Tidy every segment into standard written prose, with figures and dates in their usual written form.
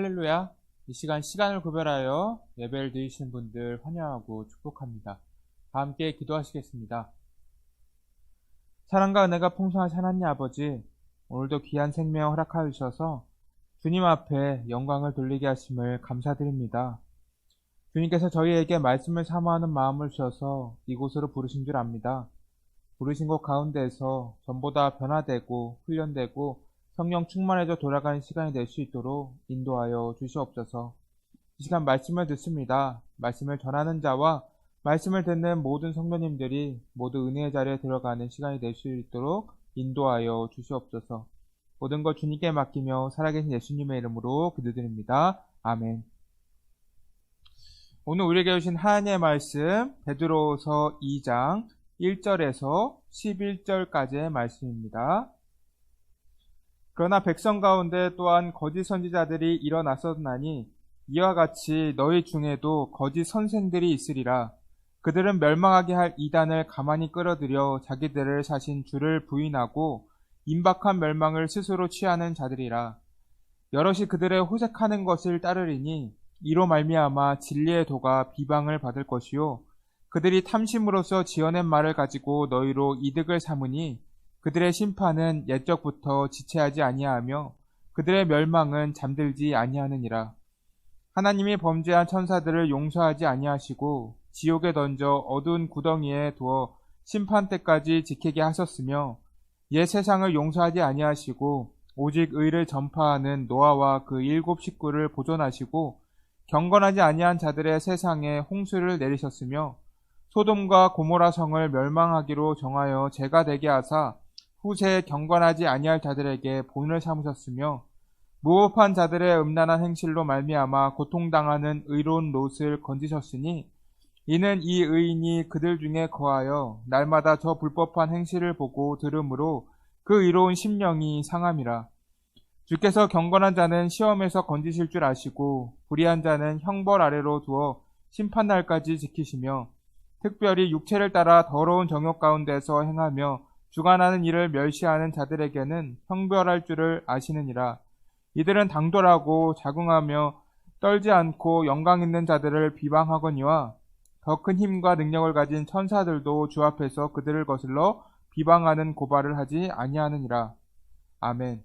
할렐루야. 이 시간을 구별하여 예배를 드리시는 분들 환영하고 축복합니다. 다 함께 기도하시겠습니다. 사랑과 은혜가 풍성하신 하나님 아버지, 오늘도 귀한 생명 허락하여 주셔서 주님 앞에 영광을 돌리게 하심을 감사드립니다. 주님께서 저희에게 말씀을 사모하는 마음을 주셔서 이곳으로 부르신 줄 압니다. 부르신 곳 가운데에서 전보다 변화되고 훈련되고 성령 충만해져 돌아가는 시간이 될 수 있도록 인도하여 주시옵소서. 이 시간 말씀을 듣습니다. 말씀을 전하는 자와 말씀을 듣는 모든 성도님들이 모두 은혜의 자리에 들어가는 시간이 될 수 있도록 인도하여 주시옵소서. 모든 것 주님께 맡기며 살아계신 예수님의 이름으로 기도드립니다. 아멘. 오늘 우리에게 주신 하나님의 말씀 베드로서 2장 1절에서 11절까지의 말씀입니다. 그러나 백성 가운데 또한 거짓 선지자들이 일어났었나니 이와 같이 너희 중에도 거짓 선생들이 있으리라. 그들은 멸망하게 할 이단을 가만히 끌어들여 자기들을 사신 주를 부인하고 임박한 멸망을 스스로 취하는 자들이라. 여럿이 그들의 호색하는 것을 따르리니 이로 말미암아 진리의 도가 비방을 받을 것이요 그들이 탐심으로써 지어낸 말을 가지고 너희로 이득을 삼으니 그들의 심판은 옛적부터 지체하지 아니하며 그들의 멸망은 잠들지 아니하느니라. 하나님이 범죄한 천사들을 용서하지 아니하시고 지옥에 던져 어두운 구덩이에 두어 심판 때까지 지키게 하셨으며 옛 세상을 용서하지 아니하시고 오직 의를 전파하는 노아와 그 7 식구를 보존하시고 경건하지 아니한 자들의 세상에 홍수를 내리셨으며 소돔과 고모라 성을 멸망하기로 정하여 죄가 되게 하사 후세에 경건하지 아니할 자들에게 본을 삼으셨으며 무법한 자들의 음란한 행실로 말미암아 고통당하는 의로운 롯을 건지셨으니 이는 이 의인이 그들 중에 거하여 날마다 저 불법한 행실을 보고 들음으로 그 의로운 심령이 상함이라. 주께서 경건한 자는 시험에서 건지실 줄 아시고 불의한 자는 형벌 아래로 두어 심판날까지 지키시며 특별히 육체를 따라 더러운 정욕 가운데서 행하며 주관하는 일을 멸시하는 자들에게는 형벌할 줄을 아시느니라. 이들은 당돌하고 자궁하며 떨지 않고 영광 있는 자들을 비방하거니와 더 큰 힘과 능력을 가진 천사들도 주 앞에서 그들을 거슬러 비방하는 고발을 하지 아니하느니라. 아멘.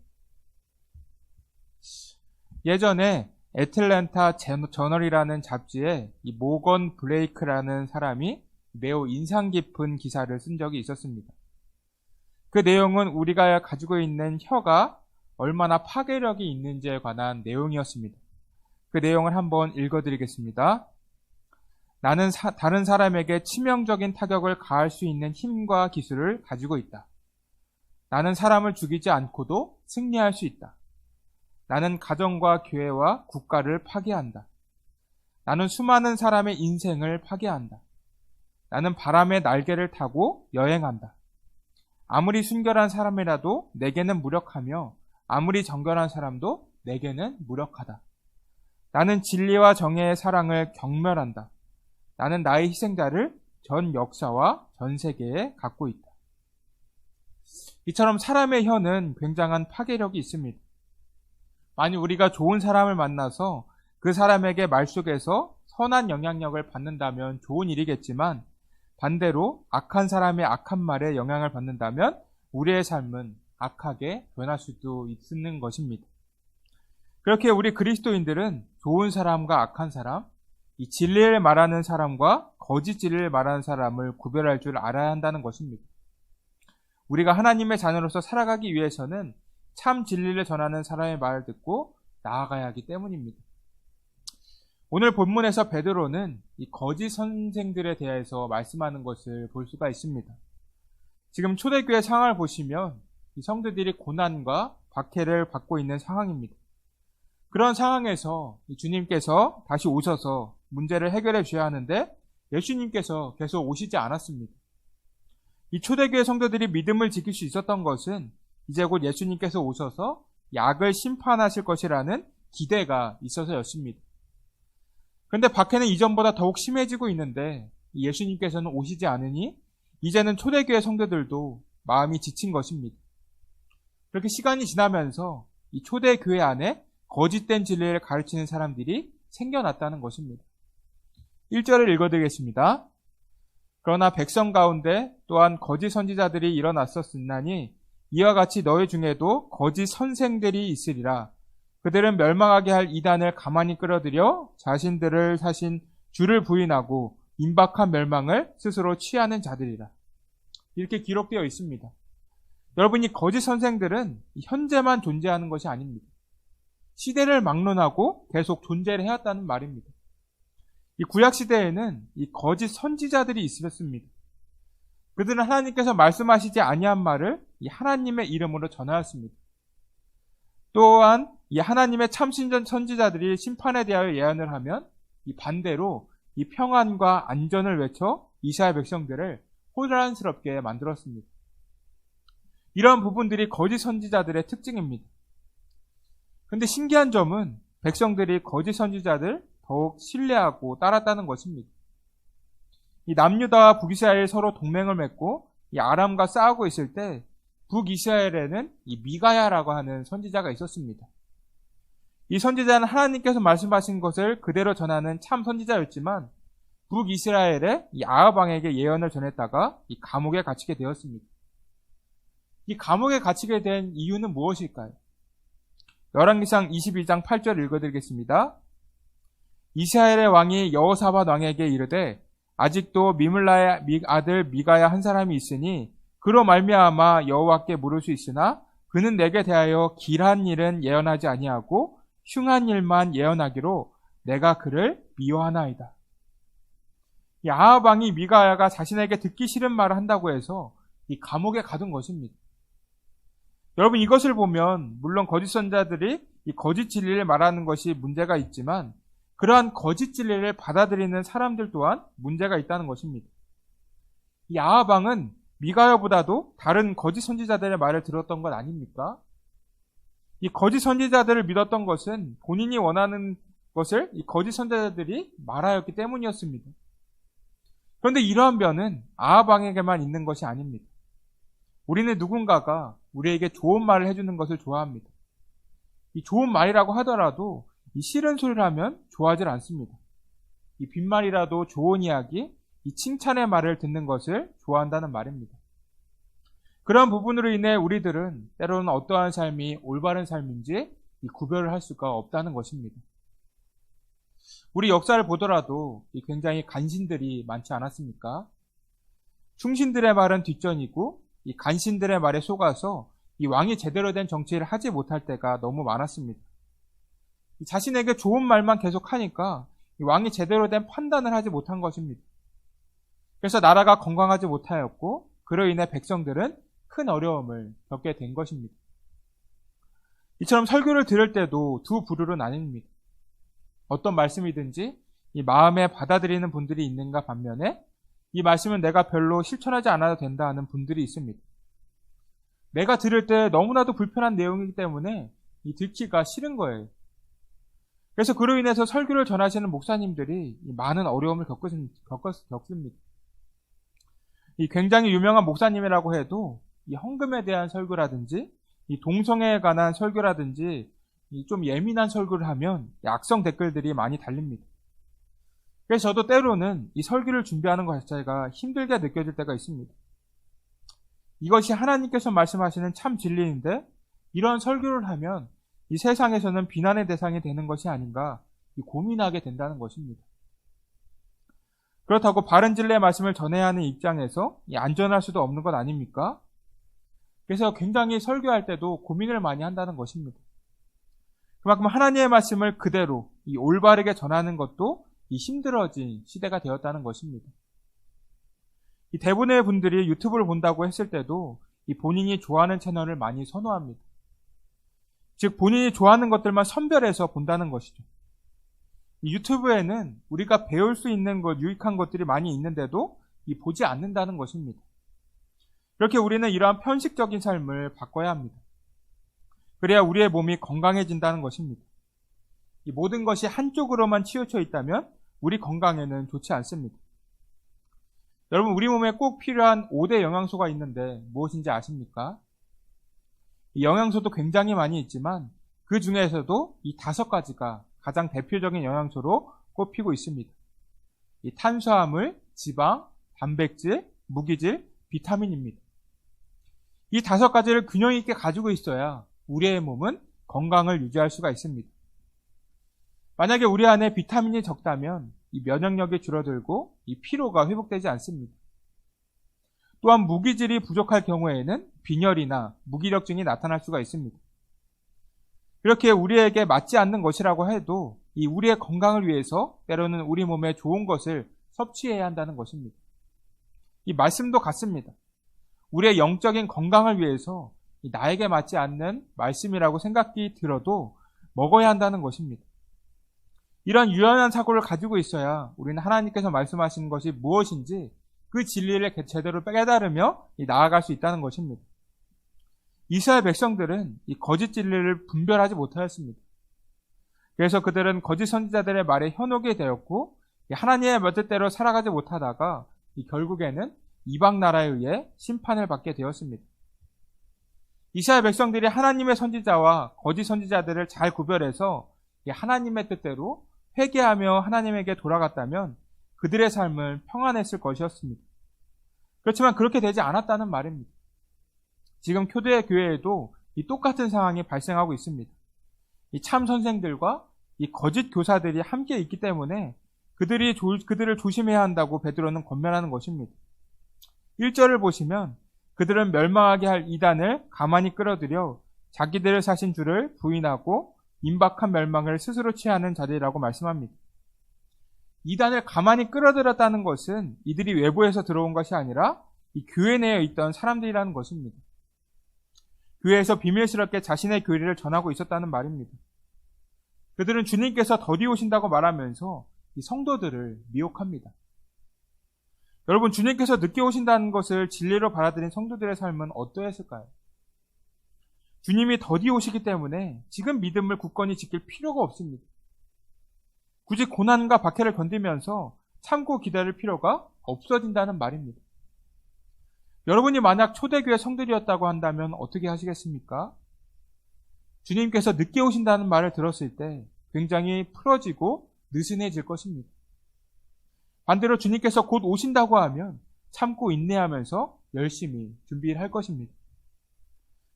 예전에 애틀랜타 저널이라는 잡지에 이 모건 블레이크라는 사람이 매우 인상 깊은 기사를 쓴 적이 있었습니다. 그 내용은 우리가 가지고 있는 혀가 얼마나 파괴력이 있는지에 관한 내용이었습니다. 그 내용을 한번 읽어드리겠습니다. 나는 다른 사람에게 치명적인 타격을 가할 수 있는 힘과 기술을 가지고 있다. 나는 사람을 죽이지 않고도 승리할 수 있다. 나는 가정과 교회와 국가를 파괴한다. 나는 수많은 사람의 인생을 파괴한다. 나는 바람의 날개를 타고 여행한다. 아무리 순결한 사람이라도 내게는 무력하며 아무리 정결한 사람도 내게는 무력하다. 나는 진리와 정의의 사랑을 경멸한다. 나는 나의 희생자를 전 역사와 전 세계에 갖고 있다. 이처럼 사람의 혀는 굉장한 파괴력이 있습니다. 만약 우리가 좋은 사람을 만나서 그 사람에게 말 속에서 선한 영향력을 받는다면 좋은 일이겠지만 반대로 악한 사람의 악한 말에 영향을 받는다면 우리의 삶은 악하게 변할 수도 있는 것입니다. 그렇게 우리 그리스도인들은 좋은 사람과 악한 사람, 이 진리를 말하는 사람과 거짓 진리를 말하는 사람을 구별할 줄 알아야 한다는 것입니다. 우리가 하나님의 자녀로서 살아가기 위해서는 참 진리를 전하는 사람의 말을 듣고 나아가야 하기 때문입니다. 오늘 본문에서 베드로는 이 거짓 선생들에 대해서 말씀하는 것을 볼 수가 있습니다. 지금 초대교회 상황을 보시면 이 성도들이 고난과 박해를 받고 있는 상황입니다. 그런 상황에서 주님께서 다시 오셔서 문제를 해결해 주셔야 하는데 예수님께서 계속 오시지 않았습니다. 이 초대교회 성도들이 믿음을 지킬 수 있었던 것은 이제 곧 예수님께서 오셔서 약을 심판하실 것이라는 기대가 있어서였습니다. 그런데 박해는 이전보다 더욱 심해지고 있는데 예수님께서는 오시지 않으니 이제는 초대교회 성도들도 마음이 지친 것입니다. 그렇게 시간이 지나면서 이 초대교회 안에 거짓된 진리를 가르치는 사람들이 생겨났다는 것입니다. 1절을 읽어드리겠습니다. 그러나 백성 가운데 또한 거짓 선지자들이 일어났었으나니 이와 같이 너희 중에도 거짓 선생들이 있으리라. 그들은 멸망하게 할 이단을 가만히 끌어들여 자신들을 사신 주를 부인하고 임박한 멸망을 스스로 취하는 자들이라. 이렇게 기록되어 있습니다. 여러분, 이 거짓 선생들은 현재만 존재하는 것이 아닙니다. 시대를 막론하고 계속 존재를 해왔다는 말입니다. 이 구약 시대에는 이 거짓 선지자들이 있었습니다. 그들은 하나님께서 말씀하시지 아니한 말을 이 하나님의 이름으로 전하였습니다. 또한 이 하나님의 참신전 선지자들이 심판에 대하여 예언을 하면 이 반대로 이 평안과 안전을 외쳐 이스라엘 백성들을 혼란스럽게 만들었습니다. 이러한 부분들이 거짓 선지자들의 특징입니다. 그런데 신기한 점은 백성들이 거짓 선지자들 더욱 신뢰하고 따랐다는 것입니다. 이 남유다와 북이스라엘이 서로 동맹을 맺고 이 아람과 싸우고 있을 때 북이스라엘에는 이 미가야라고 하는 선지자가 있었습니다. 이 선지자는 하나님께서 말씀하신 것을 그대로 전하는 참 선지자였지만 북이스라엘의 이 아합 왕에게 예언을 전했다가 이 감옥에 갇히게 되었습니다. 이 감옥에 갇히게 된 이유는 무엇일까요? 열왕기상 22장 8절 읽어드리겠습니다. 이스라엘의 왕이 여호사밧 왕에게 이르되 아직도 미물라의 아들 미가야 한 사람이 있으니 그로 말미암아 여호와께 물을 수 있으나 그는 내게 대하여 길한 일은 예언하지 아니하고 흉한 일만 예언하기로 내가 그를 미워하나이다. 이 아합 왕이 미가야가 자신에게 듣기 싫은 말을 한다고 해서 이 감옥에 가둔 것입니다. 여러분, 이것을 보면 물론 거짓 선자들이 이 거짓 진리를 말하는 것이 문제가 있지만 그러한 거짓 진리를 받아들이는 사람들 또한 문제가 있다는 것입니다. 이 아합 왕은 미가야보다도 다른 거짓 선지자들의 말을 들었던 것 아닙니까? 이 거짓 선지자들을 믿었던 것은 본인이 원하는 것을 이 거짓 선지자들이 말하였기 때문이었습니다. 그런데 이러한 면은 아합 왕에게만 있는 것이 아닙니다. 우리는 누군가가 우리에게 좋은 말을 해주는 것을 좋아합니다. 이 좋은 말이라고 하더라도 이 싫은 소리를 하면 좋아하지 않습니다. 이 빈말이라도 좋은 이야기, 이 칭찬의 말을 듣는 것을 좋아한다는 말입니다. 그런 부분으로 인해 우리들은 때로는 어떠한 삶이 올바른 삶인지 이 구별을 할 수가 없다는 것입니다. 우리 역사를 보더라도 굉장히 간신들이 많지 않았습니까? 충신들의 말은 뒷전이고 이 간신들의 말에 속아서 이 왕이 제대로 된 정치를 하지 못할 때가 너무 많았습니다. 자신에게 좋은 말만 계속하니까 이 왕이 제대로 된 판단을 하지 못한 것입니다. 그래서 나라가 건강하지 못하였고 그로 인해 백성들은 큰 어려움을 겪게 된 것입니다. 이처럼 설교를 들을 때도 두 부류로 나뉩니다. 어떤 말씀이든지 이 마음에 받아들이는 분들이 있는가 반면에 이 말씀은 내가 별로 실천하지 않아도 된다 하는 분들이 있습니다. 내가 들을 때 너무나도 불편한 내용이기 때문에 이 듣기가 싫은 거예요. 그래서 그로 인해서 설교를 전하시는 목사님들이 많은 어려움을 겪습니다. 이 굉장히 유명한 목사님이라고 해도 이 헌금에 대한 설교라든지 이 동성애에 관한 설교라든지 이 좀 예민한 설교를 하면 악성 댓글들이 많이 달립니다. 그래서 저도 때로는 이 설교를 준비하는 것 자체가 힘들게 느껴질 때가 있습니다. 이것이 하나님께서 말씀하시는 참 진리인데 이런 설교를 하면 이 세상에서는 비난의 대상이 되는 것이 아닌가 고민하게 된다는 것입니다. 그렇다고 바른 진리의 말씀을 전해야 하는 입장에서 안전할 수도 없는 것 아닙니까? 그래서 굉장히 설교할 때도 고민을 많이 한다는 것입니다. 그만큼 하나님의 말씀을 그대로 이 올바르게 전하는 것도 이 힘들어진 시대가 되었다는 것입니다. 이 대부분의 분들이 유튜브를 본다고 했을 때도 이 본인이 좋아하는 채널을 많이 선호합니다. 즉 본인이 좋아하는 것들만 선별해서 본다는 것이죠. 이 유튜브에는 우리가 배울 수 있는 것, 유익한 것들이 많이 있는데도 이 보지 않는다는 것입니다. 그렇게 우리는 이러한 편식적인 삶을 바꿔야 합니다. 그래야 우리의 몸이 건강해진다는 것입니다. 이 모든 것이 한쪽으로만 치우쳐 있다면 우리 건강에는 좋지 않습니다. 여러분, 우리 몸에 꼭 필요한 5대 영양소가 있는데 무엇인지 아십니까? 이 영양소도 굉장히 많이 있지만 그 중에서도 이 5가지가 가장 대표적인 영양소로 꼽히고 있습니다. 이 탄수화물, 지방, 단백질, 무기질, 비타민입니다. 이 5가지를 균형 있게 가지고 있어야 우리의 몸은 건강을 유지할 수가 있습니다. 만약에 우리 안에 비타민이 적다면 이 면역력이 줄어들고 이 피로가 회복되지 않습니다. 또한 무기질이 부족할 경우에는 빈혈이나 무기력증이 나타날 수가 있습니다. 이렇게 우리에게 맞지 않는 것이라고 해도 이 우리의 건강을 위해서 때로는 우리 몸에 좋은 것을 섭취해야 한다는 것입니다. 이 말씀도 같습니다. 우리의 영적인 건강을 위해서 나에게 맞지 않는 말씀이라고 생각이 들어도 먹어야 한다는 것입니다. 이런 유연한 사고를 가지고 있어야 우리는 하나님께서 말씀하시는 것이 무엇인지 그 진리를 제대로 깨달으며 나아갈 수 있다는 것입니다. 이스라엘 백성들은 이 거짓 진리를 분별하지 못하였습니다. 그래서 그들은 거짓 선지자들의 말에 현혹이 되었고 하나님의 뜻대로 살아가지 못하다가 결국에는 이방 나라에 의해 심판을 받게 되었습니다. 이스라엘 백성들이 하나님의 선지자와 거짓 선지자들을 잘 구별해서 하나님의 뜻대로 회개하며 하나님에게 돌아갔다면 그들의 삶은 평안했을 것이었습니다. 그렇지만 그렇게 되지 않았다는 말입니다. 지금 초대 교회에도 이 똑같은 상황이 발생하고 있습니다. 이 참 선생들과 이 거짓 교사들이 함께 있기 때문에 그들을 조심해야 한다고 베드로는 권면하는 것입니다. 1절을 보시면 그들은 멸망하게 할 이단을 가만히 끌어들여 자기들을 사신 주를 부인하고 임박한 멸망을 스스로 취하는 자들이라고 말씀합니다. 이단을 가만히 끌어들였다는 것은 이들이 외부에서 들어온 것이 아니라 이 교회 내에 있던 사람들이라는 것입니다. 교회에서 비밀스럽게 자신의 교리를 전하고 있었다는 말입니다. 그들은 주님께서 더디 오신다고 말하면서 이 성도들을 미혹합니다. 여러분, 주님께서 늦게 오신다는 것을 진리로 받아들인 성도들의 삶은 어떠했을까요? 주님이 더디 오시기 때문에 지금 믿음을 굳건히 지킬 필요가 없습니다. 굳이 고난과 박해를 견디면서 참고 기다릴 필요가 없어진다는 말입니다. 여러분이 만약 초대교회 성들이었다고 한다면 어떻게 하시겠습니까? 주님께서 늦게 오신다는 말을 들었을 때 굉장히 풀어지고 느슨해질 것입니다. 반대로 주님께서 곧 오신다고 하면 참고 인내하면서 열심히 준비를 할 것입니다.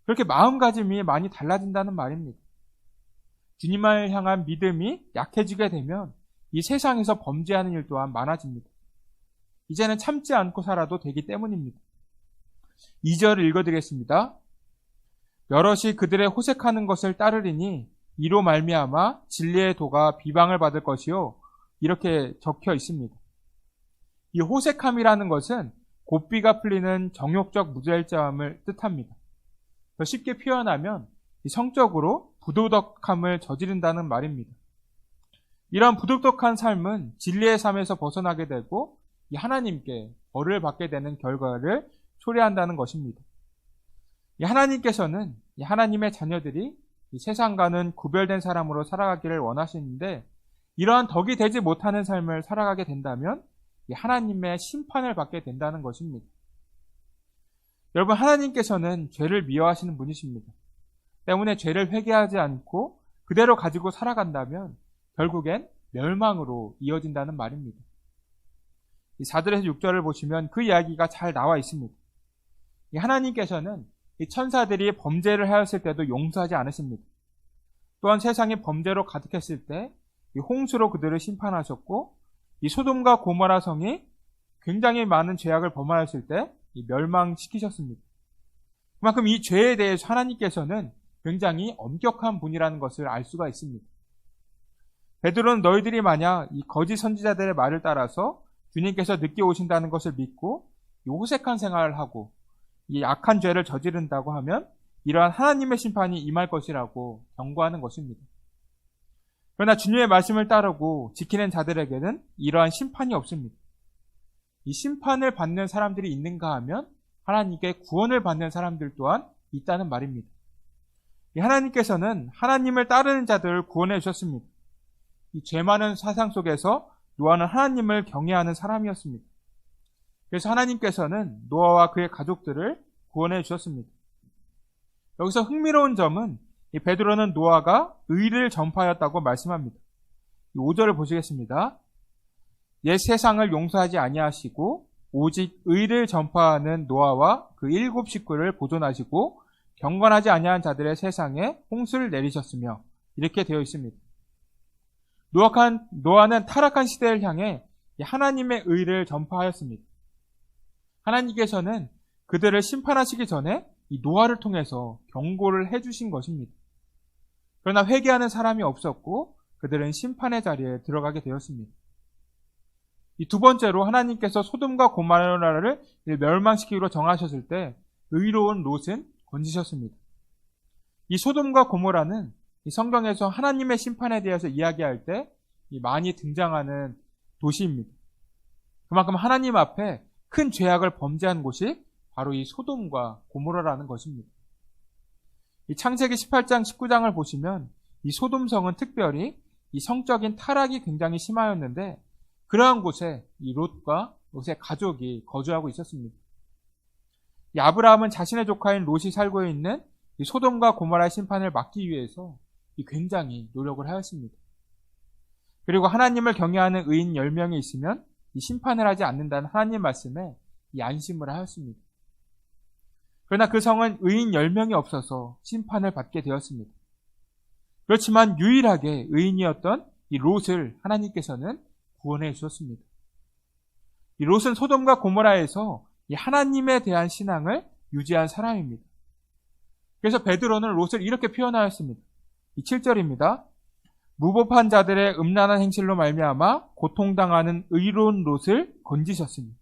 그렇게 마음가짐이 많이 달라진다는 말입니다. 주님을 향한 믿음이 약해지게 되면 이 세상에서 범죄하는 일 또한 많아집니다. 이제는 참지 않고 살아도 되기 때문입니다. 2절을 읽어드리겠습니다. 여럿이 그들의 호색하는 것을 따르리니 이로 말미암아 진리의 도가 비방을 받을 것이요. 이렇게 적혀 있습니다. 이 호색함이라는 것은 고삐가 풀리는 정욕적 무절제함을 뜻합니다. 더 쉽게 표현하면 성적으로 부도덕함을 저지른다는 말입니다. 이런 부도덕한 삶은 진리의 삶에서 벗어나게 되고 하나님께 벌을 받게 되는 결과를 초래한다는 것입니다. 하나님께서는 하나님의 자녀들이 이 세상과는 구별된 사람으로 살아가기를 원하시는데 이러한 덕이 되지 못하는 삶을 살아가게 된다면 하나님의 심판을 받게 된다는 것입니다. 여러분, 하나님께서는 죄를 미워하시는 분이십니다. 때문에 죄를 회개하지 않고 그대로 가지고 살아간다면 결국엔 멸망으로 이어진다는 말입니다. 이 4절에서 6절을 보시면 그 이야기가 잘 나와 있습니다. 하나님께서는 이 천사들이 범죄를 하였을 때도 용서하지 않으십니다. 또한 세상이 범죄로 가득했을 때 이 홍수로 그들을 심판하셨고 이 소돔과 고모라 성이 굉장히 많은 죄악을 범하였을 때 멸망시키셨습니다. 그만큼 이 죄에 대해서 하나님께서는 굉장히 엄격한 분이라는 것을 알 수가 있습니다. 베드로는 너희들이 만약 이 거짓 선지자들의 말을 따라서 주님께서 늦게 오신다는 것을 믿고 이 호색한 생활을 하고 이 악한 죄를 저지른다고 하면 이러한 하나님의 심판이 임할 것이라고 경고하는 것입니다. 그러나 주님의 말씀을 따르고 지키는 자들에게는 이러한 심판이 없습니다. 이 심판을 받는 사람들이 있는가 하면 하나님께 구원을 받는 사람들 또한 있다는 말입니다. 하나님께서는 하나님을 따르는 자들을 구원해 주셨습니다. 이 죄 많은 사상 속에서 노아는 하나님을 경외하는 사람이었습니다. 그래서 하나님께서는 노아와 그의 가족들을 구원해 주셨습니다. 여기서 흥미로운 점은 이 베드로는 노아가 의를 전파하였다고 말씀합니다. 5절을 보시겠습니다. 옛 세상을 용서하지 아니하시고 오직 의를 전파하는 노아와 그 7 식구를 보존하시고 경건하지 아니한 자들의 세상에 홍수를 내리셨으며, 이렇게 되어 있습니다. 노아는 타락한 시대를 향해 하나님의 의를 전파하였습니다. 하나님께서는 그들을 심판하시기 전에 이 노아를 통해서 경고를 해주신 것입니다. 그러나 회개하는 사람이 없었고 그들은 심판의 자리에 들어가게 되었습니다. 이 두 번째로 하나님께서 소돔과 고모라를 멸망시키기로 정하셨을 때 의로운 롯은 건지셨습니다. 이 소돔과 고모라는 이 성경에서 하나님의 심판에 대해서 이야기할 때 많이 등장하는 도시입니다. 그만큼 하나님 앞에 큰 죄악을 범죄한 곳이 바로 이 소돔과 고모라라는 것입니다. 이 창세기 18장, 19장을 보시면 이 소돔성은 특별히 이 성적인 타락이 굉장히 심하였는데, 그러한 곳에 이 롯과 롯의 가족이 거주하고 있었습니다. 이 아브라함은 자신의 조카인 롯이 살고 있는 이 소돔과 고모라의 심판을 막기 위해서 굉장히 노력을 하였습니다. 그리고 하나님을 경외하는 의인 10명이 있으면 이 심판을 하지 않는다는 하나님 말씀에 이 안심을 하였습니다. 그러나 그 성은 의인 10명이 없어서 심판을 받게 되었습니다. 그렇지만 유일하게 의인이었던 이 롯을 하나님께서는 구원해 주셨습니다. 이 롯은 소돔과 고모라에서 이 하나님에 대한 신앙을 유지한 사람입니다. 그래서 베드로는 롯을 이렇게 표현하였습니다. 이 7절입니다. 무법한 자들의 음란한 행실로 말미암아 고통당하는 의로운 롯을 건지셨습니다.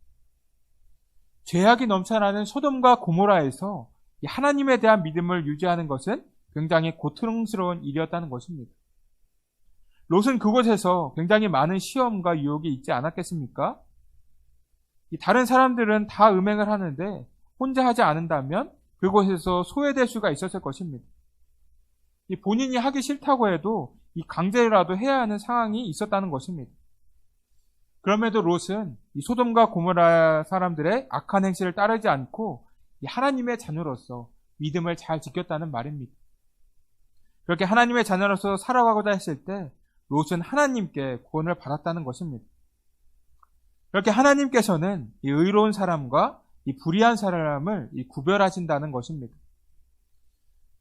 죄악이 넘쳐나는 소돔과 고모라에서 이 하나님에 대한 믿음을 유지하는 것은 굉장히 고통스러운 일이었다는 것입니다. 롯은 그곳에서 굉장히 많은 시험과 유혹이 있지 않았겠습니까? 다른 사람들은 다 음행을 하는데 혼자 하지 않는다면 그곳에서 소외될 수가 있었을 것입니다. 본인이 하기 싫다고 해도 이 강제라도 해야 하는 상황이 있었다는 것입니다. 그럼에도 롯은 이 소돔과 고모라 사람들의 악한 행실을 따르지 않고 이 하나님의 자녀로서 믿음을 잘 지켰다는 말입니다. 그렇게 하나님의 자녀로서 살아가고자 했을 때 롯은 하나님께 구원을 받았다는 것입니다. 그렇게 하나님께서는 이 의로운 사람과 이 불의한 사람을 구별하신다는 것입니다.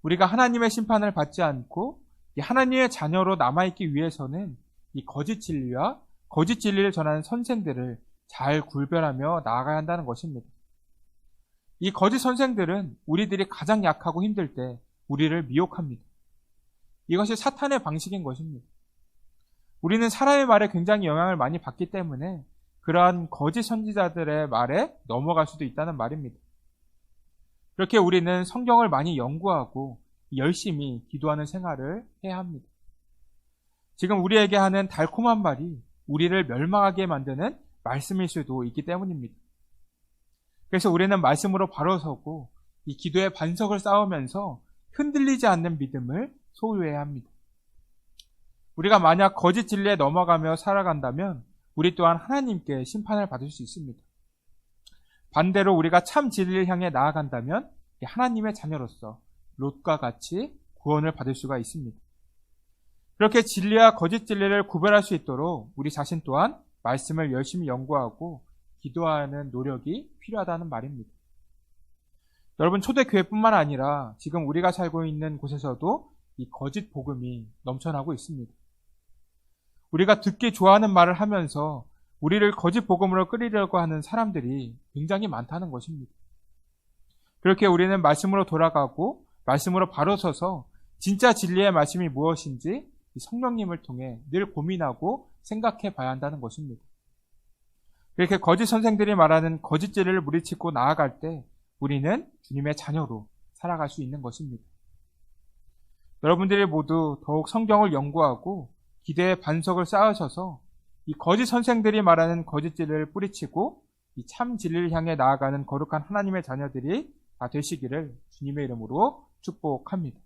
우리가 하나님의 심판을 받지 않고 이 하나님의 자녀로 남아있기 위해서는 이 거짓 진리와 거짓 진리를 전하는 선생들을 잘 구별하며 나아가야 한다는 것입니다. 이 거짓 선생들은 우리들이 가장 약하고 힘들 때 우리를 미혹합니다. 이것이 사탄의 방식인 것입니다. 우리는 사람의 말에 굉장히 영향을 많이 받기 때문에 그러한 거짓 선지자들의 말에 넘어갈 수도 있다는 말입니다. 그렇게 우리는 성경을 많이 연구하고 열심히 기도하는 생활을 해야 합니다. 지금 우리에게 하는 달콤한 말이 우리를 멸망하게 만드는 말씀일 수도 있기 때문입니다. 그래서 우리는 말씀으로 바로 서고 이 기도의 반석을 쌓으면서 흔들리지 않는 믿음을 소유해야 합니다. 우리가 만약 거짓 진리에 넘어가며 살아간다면 우리 또한 하나님께 심판을 받을 수 있습니다. 반대로 우리가 참 진리를 향해 나아간다면 하나님의 자녀로서 롯과 같이 구원을 받을 수가 있습니다. 그렇게 진리와 거짓 진리를 구별할 수 있도록 우리 자신 또한 말씀을 열심히 연구하고 기도하는 노력이 필요하다는 말입니다. 여러분, 초대교회뿐만 아니라 지금 우리가 살고 있는 곳에서도 이 거짓 복음이 넘쳐나고 있습니다. 우리가 듣기 좋아하는 말을 하면서 우리를 거짓 복음으로 끌이려고 하는 사람들이 굉장히 많다는 것입니다. 그렇게 우리는 말씀으로 돌아가고 말씀으로 바로 서서 진짜 진리의 말씀이 무엇인지 성령님을 통해 늘 고민하고 생각해 봐야 한다는 것입니다. 그렇게 거짓 선생들이 말하는 거짓 진리를 물리치고 나아갈 때 우리는 주님의 자녀로 살아갈 수 있는 것입니다. 여러분들이 모두 더욱 성경을 연구하고 기대의 반석을 쌓으셔서 이 거짓 선생들이 말하는 거짓 진리를 뿌리치고 이 참 진리를 향해 나아가는 거룩한 하나님의 자녀들이 다 되시기를 주님의 이름으로 축복합니다.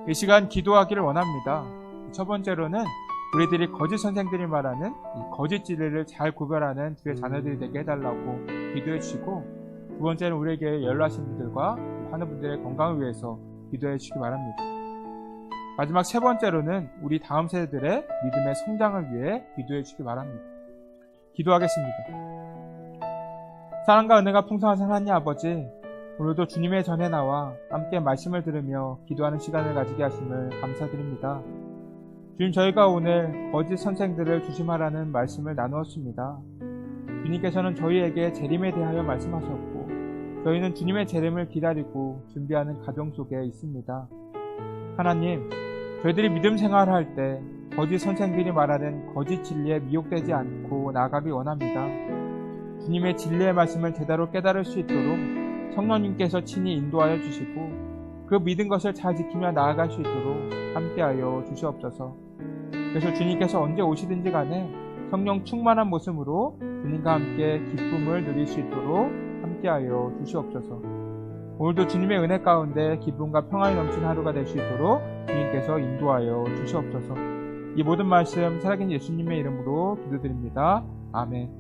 이 시간 기도하기를 원합니다. 첫 번째로는 우리들이 거짓 선생들이 말하는 이 거짓 진리를 잘 구별하는 주의 자녀들이 되게 해달라고 기도해 주시고, 두 번째는 우리에게 연락하신 분들과 하는 분들의 건강을 위해서 기도해 주시기 바랍니다. 마지막 세 번째로는 우리 다음 세대들의 믿음의 성장을 위해 기도해 주시기 바랍니다. 기도하겠습니다. 사랑과 은혜가 풍성하신 하나님 아버지, 오늘도 주님의 전에 나와 함께 말씀을 들으며 기도하는 시간을 가지게 하심을 감사드립니다. 주님, 저희가 오늘 거짓 선생들을 조심하라는 말씀을 나누었습니다. 주님께서는 저희에게 재림에 대하여 말씀하셨고, 저희는 주님의 재림을 기다리고 준비하는 가정 속에 있습니다. 하나님, 저희들이 믿음 생활을 할 때 거짓 선생들이 말하는 거짓 진리에 미혹되지 않고 나아가기 원합니다. 주님의 진리의 말씀을 제대로 깨달을 수 있도록 성령님께서 친히 인도하여 주시고 그 믿은 것을 잘 지키며 나아갈 수 있도록 함께하여 주시옵소서. 그래서 주님께서 언제 오시든지 간에 성령 충만한 모습으로 주님과 함께 기쁨을 누릴 수 있도록 함께하여 주시옵소서. 오늘도 주님의 은혜 가운데 기쁨과 평안이 넘치는 하루가 될 수 있도록 주님께서 인도하여 주시옵소서. 이 모든 말씀 살아계신 예수님의 이름으로 기도드립니다. 아멘.